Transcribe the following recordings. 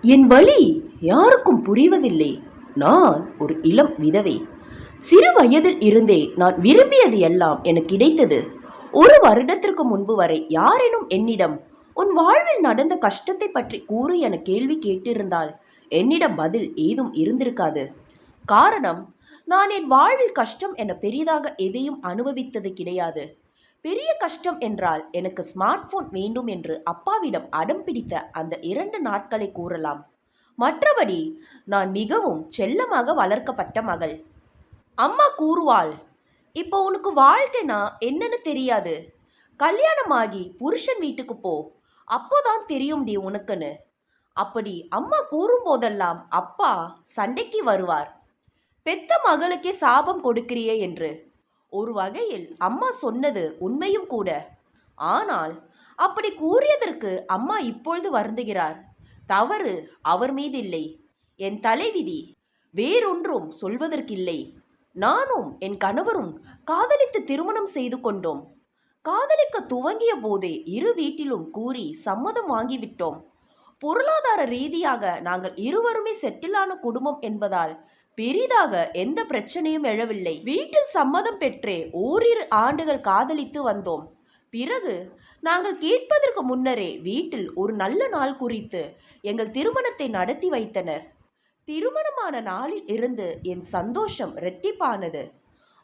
என் வலி யாருக்கும் புரிவதில்லை. நான் ஒரு இளம் விதவை. சிறு வயதில் இருந்தே நான் விரும்பியது எல்லாம் எனக்கு கிடைத்தது. ஒரு வருடத்திற்கு முன்பு வரை யாரேனும் என்னிடம் உன் வாழ்வில் நடந்த கஷ்டத்தை பற்றி கூறு என கேள்வி கேட்டிருந்தால் என்னிடம் பதில் ஏதும் இருந்திருக்காது. காரணம், நான் என் வாழ்வில் கஷ்டம் என பெரிதாக எதையும் அனுபவித்தது கிடையாது. பெரிய கஷ்டம் என்றால் எனக்கு ஸ்மார்ட் போன் வேண்டும் என்று அப்பாவிடம் அடம் பிடித்த அந்த 2 நாட்களை கூறலாம். மற்றபடி நான் மிகவும் செல்லமாக வளர்க்கப்பட்ட மகள். அம்மா கூறுவாள், இப்போ உனக்கு வாழ்க்கைனா என்னன்னு தெரியாது. கல்யாணமாகி புருஷன் வீட்டுக்கு போ, அப்போதான் தெரியும்டி உனக்குன்னு. அப்படி அம்மா கூறும்போதெல்லாம் அப்பா சண்டைக்கு வருவார். பெத்த மகளுக்கே சாபம் கொடுக்கிறியே என்று. ஒரு வகையில் அம்மா சொன்னது உண்மையும் கூட. ஆனால் அப்படி கூறியதற்கு அம்மா இப்பொழுது வருந்துகிறார். தவறு அவர் மீது இல்லை, என் தலைவிதி. வேறொன்றும் சொல்வதற்கில்லை. நானும் என் கணவரும் காதலித்து திருமணம் செய்து கொண்டோம். காதலிக்க துவங்கிய போதே இரு வீட்டிலும் கூறி சம்மதம் வாங்கிவிட்டோம். பொருளாதார ரீதியாக நாங்கள் இருவருமே செட்டிலான குடும்பம் என்பதால் பெரிதாக எந்த பிரச்சனையும் எழவில்லை. வீட்டில் சம்மதம் பெற்றே ஓரிரு ஆண்டுகள் காதலித்து வந்தோம். பிறகு நாங்கள் கேட்பதற்கு முன்னரே வீட்டில் ஒரு நல்ல நாள் குறித்து எங்கள் திருமணத்தை நடத்தி வைத்தனர். திருமணமான நாளில் இருந்து என் சந்தோஷம் இரட்டிப்பானது.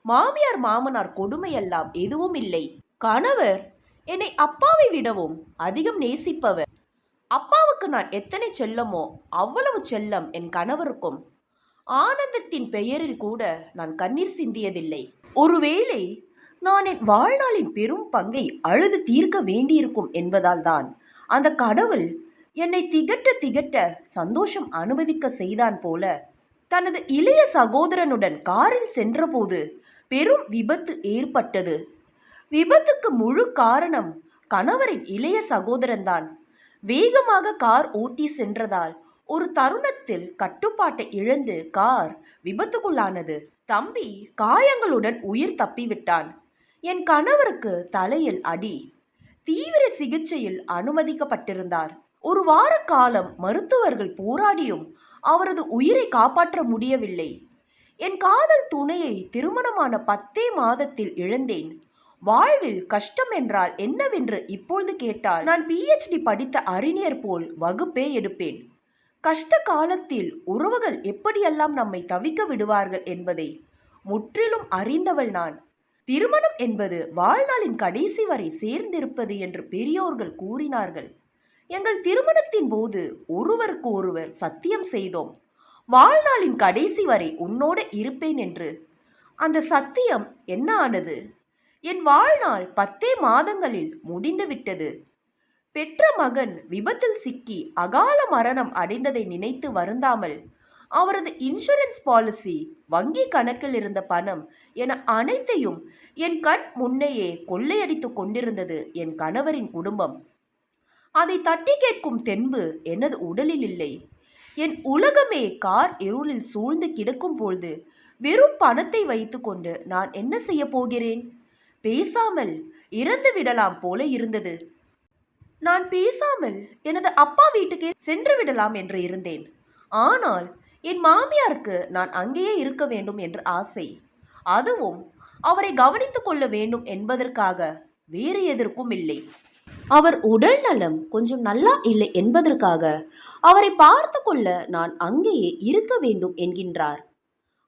மாமியார் மாமனார் கொடுமையெல்லாம் எதுவும் இல்லை. கணவர் என்னை அப்பாவை விடவும் அதிகம் நேசிப்பவர். அப்பாவுக்கு நான் எத்தனை செல்லமோ அவ்வளவு செல்லம் என் கணவருக்கும். ஆனந்தத்தின் பெயரில் கூட நான் கண்ணீர் சிந்தியதில்லை. ஒருவேளை நான் என் வாழ்நாளின் பெரும் பங்கை அழுது தீர்க்க வேண்டியிருக்கும் என்பதால் தான் அந்த கடவுள் என்னை திகட்ட திகட்ட சந்தோஷம் அனுபவிக்க செய்தான் போல. தனது இளைய சகோதரனுடன் காரில் சென்றபோது பெரும் விபத்து ஏற்பட்டது. விபத்துக்கு முழு காரணம் கணவரின் இளைய சகோதரன்தான். வேகமாக கார் ஓட்டி சென்றதால் ஒரு தருணத்தில் கட்டுப்பாட்டை இழந்து கார் விபத்துக்குள்ளானது. தம்பி காயங்களுடன் உயிர் தப்பிவிட்டான். என் கணவருக்கு தலையில் அடி. தீவிர சிகிச்சையில் அனுமதிக்கப்பட்டிருந்தார். ஒரு வார காலம் மருத்துவர்கள் போராடியும் அவரது உயிரை காப்பாற்ற முடியவில்லை. என் காதல் துணையை திருமணமான 10 மாதத்தில் இழந்தேன். வாழ்வில் கஷ்டம் என்றால் என்னவென்று இப்பொழுது கேட்டால் நான் PhD படித்த அறிஞர் போல் வகுப்பே எடுப்பேன். கஷ்ட காலத்தில் உறவுகள் எப்படியெல்லாம் நம்மை தவிக்க விடுவார்கள் என்பதை முற்றிலும் அறிந்தவள் நான். திருமணம் என்பது வாழ்நாளின் கடைசி வரை சேர்ந்திருப்பது என்று பெரியோர்கள் கூறினார்கள். எங்கள் திருமணத்தின் போது ஒருவருக்கு ஒருவர் சத்தியம் செய்தோம், வாழ்நாளின் கடைசி வரை உன்னோடு இருப்பேன் என்று. அந்த சத்தியம் என்ன ஆனது? என் வாழ்நாள் 10 மாதங்களில் முடிந்துவிட்டது. பெற்ற மகன் விபத்தில் சிக்கி அகால மரணம் அடைந்ததை நினைத்து வருந்தாமல் அவரது இன்சூரன்ஸ் பாலிசி, வங்கி கணக்கில் இருந்த பணம் என அனைத்தையும் என் கண் முன்னையே கொள்ளையடித்து கொண்டிருந்தது என் கணவரின் குடும்பம். அதை தட்டி கேட்கும் தென்பு எனது உடலில் இல்லை. என் உலகமே கார் இருளில் சூழ்ந்து கிடக்கும் பொழுது வெறும் பணத்தை வைத்து கொண்டு நான் என்ன செய்ய போகிறேன்? பேசாமல் இறந்து விடலாம் போல இருந்தது. நான் பேசாமல் எனது அப்பா வீட்டுக்கே சென்று விடலாம் என்று இருந்தேன். ஆனால் என் மாமியாருக்கு நான் அங்கேயே இருக்க வேண்டும் என்று ஆசை. அதுவும் அவரை கவனித்துக் கொள்ள வேண்டும் என்பதற்காக, வேறு எதற்கும் இல்லை. அவர் உடல் நலம் கொஞ்சம் நல்லா இல்லை என்பதற்காக அவரை பார்த்து கொள்ள நான் அங்கேயே இருக்க வேண்டும் என்கின்றார்.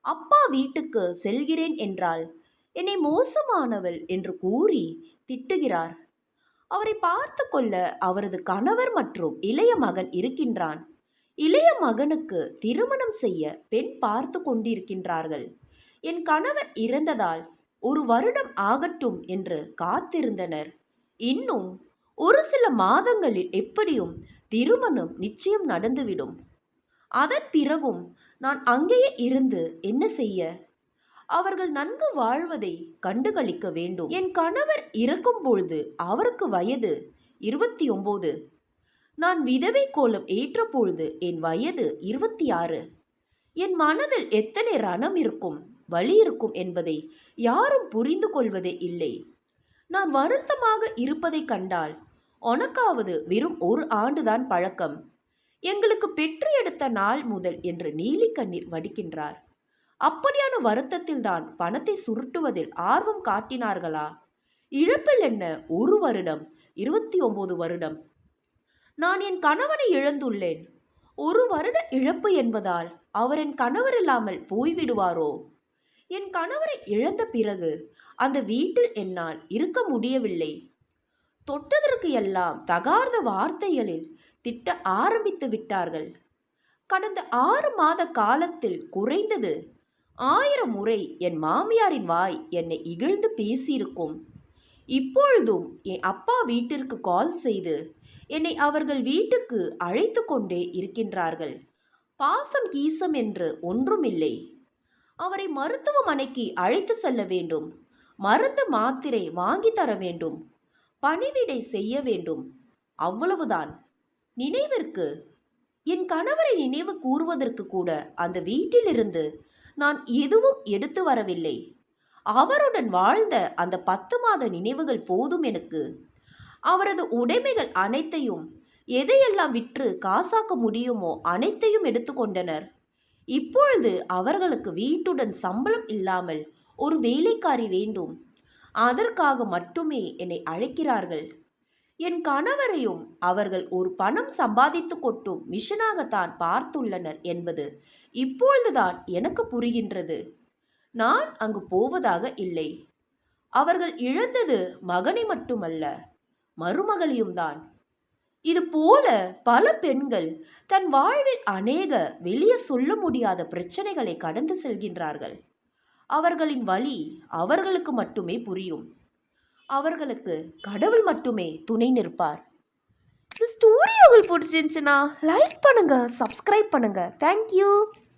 அப்பா வீட்டுக்கு செல்கிறேன் என்றால் என்னை மோசமானவள் என்று கூறி திட்டுகிறார். அவரை பார்த்து கொள்ள அவரது கணவர் மற்றும் இளைய மகன் இருக்கின்றான். இளைய மகனுக்கு திருமணம் செய்ய பெண் பார்த்து கொண்டிருக்கின்றார்கள். என் கணவர் இறந்ததால் 1 வருடம் ஆகட்டும் என்று காத்திருந்தனர். இன்னும் ஒரு சில மாதங்களில் எப்படியும் திருமணம் நிச்சயம் நடந்துவிடும். அதன் பிறகும் நான் அங்கேயே இருந்து என்ன செய்ய? அவர்கள் நன்கு வாழ்வதை கண்டுகளிக்க வேண்டும். என் கணவர் இறக்கும் பொழுது அவருக்கு வயது 29. நான் விதவை கோலம் ஏற்ற பொழுது என் வயது 26. என் மனதில் எத்தனை ரணம் இருக்கும், வலி இருக்கும் என்பதை யாரும் புரிந்து கொள்வதே இல்லை. நான் வருத்தமாக இருப்பதை கண்டால், உனக்காவது வெறும் 1 ஆண்டுதான் பழக்கம், எங்களுக்கு பெற்று எடுத்த நாள் முதல் என்று நீலி கண்ணீர் வடிக்கின்றார். அப்படியான வருத்தத்தில் தான் பணத்தை சுருட்டுவதில் ஆர்வம் காட்டினார்களா? இழப்பில் என்ன 1 வருடம், 29 வருடம். நான் என் கணவனை இழந்துள்ளேன். 1 வருட இழப்பு என்பதால் அவர் என் கணவர் இல்லாமல் போய்விடுவாரோ? என் கணவரை இழந்த பிறகு அந்த வீட்டில் என்னால் இருக்க முடியவில்லை. தொட்டதற்கு எல்லாம் தகார்ந்த வார்த்தைகளில் திட்ட ஆரம்பித்து விட்டார்கள். கடந்த 6 மாத காலத்தில் குறைந்தது 1000 முறை என் மாமியாரின் வாய் என்னை இகழ்ந்து பேசியிருக்கும். இப்பொழுதும் என் அப்பா வீட்டிற்கு கால் செய்து என்னை அவர்கள் வீட்டுக்கு அழைத்து கொண்டே இருக்கின்றார்கள். பாசம் கீசம் என்று ஒன்றுமில்லை. அவரை மருத்துவமனைக்கு அழைத்து செல்ல வேண்டும். மருந்து மாத்திரை வாங்கி தர வேண்டும். பணிவிடை செய்ய வேண்டும். அவ்வளவுதான். நினைவிற்கு என் கணவரை நினைவு கூறுவதற்கு கூட அந்த வீட்டிலிருந்து நான் எதுவும் எடுத்து வரவில்லை. அவருடன் வாழ்ந்த அந்த 10 மாத நினைவுகள் போதும் எனக்கு. அவரது உடைமைகள் அனைத்தையும், எதையெல்லாம் விற்று காசாக்க முடியுமோ அனைத்தையும் எடுத்துக்கொண்டனர். இப்பொழுது அவர்களுக்கு வீட்டுடன் சம்பளம் இல்லாமல் ஒரு வேலைக்காரி வேண்டும். அதற்காக மட்டுமே என்னை அழைக்கிறார்கள். என் கணவரையும் அவர்கள் ஒரு பணம் சம்பாதித்து கொட்டும் மிஷனாகத்தான் பார்த்துள்ளனர் என்பது இப்பொழுதுதான் எனக்கு புரிகின்றது. நான் அங்கு போவதாக இல்லை. அவர்கள் இழந்தது மகனை மட்டுமல்ல, மருமகளையும் தான். இது போல பல பெண்கள் தன் வாழ்வில் அநேக வெளியே சொல்ல முடியாத பிரச்சனைகளை கடந்து செல்கின்றார்கள். அவர்களின் வலி அவர்களுக்கு மட்டுமே புரியும். அவர்களுக்கு கடவுள் மட்டுமே துணை நிற்பார். இந்த ஸ்டோரி உங்களுக்கு பிடிச்சிருந்துச்சுன்னா லைக் பண்ணுங்க, சப்ஸ்கிரைப் பண்ணுங்க. தேங்க்யூ.